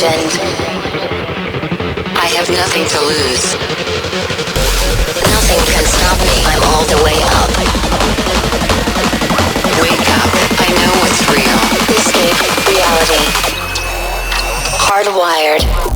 legend. I have nothing to lose. Nothing can stop me. I'm all the way up. Wake up. I know what's real. Escape reality. Hardwired.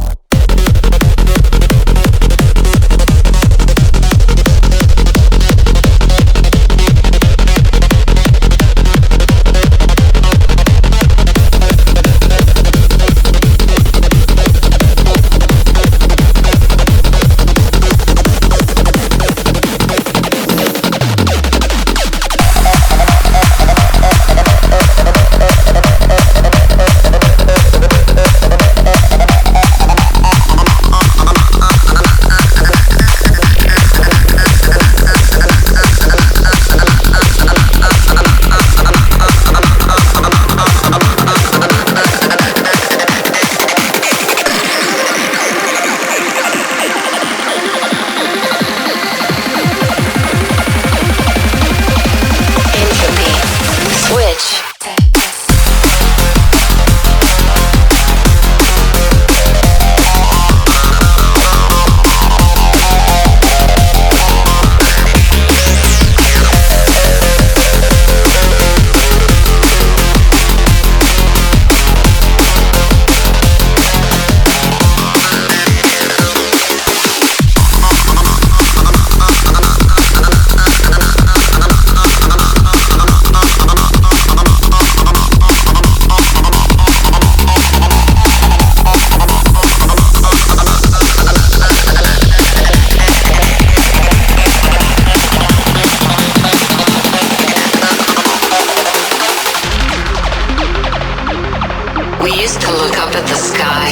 We used to look up at the sky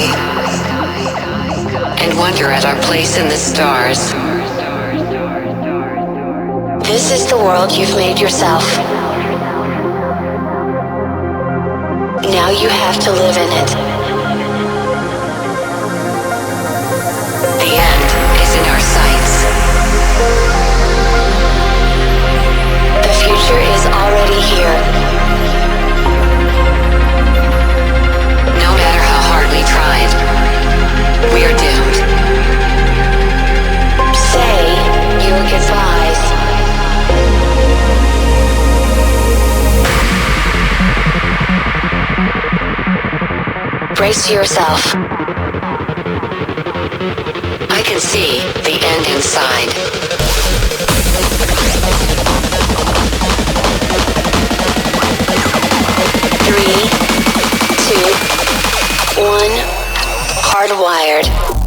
and wonder at our place in the stars. This is the world you've made yourself. Now you have to live in it. The end is in our sights. The future is already here. We tried. We are doomed. Say your goodbyes. Brace yourself. I can see the end inside. 3, 2, 1, hardwired.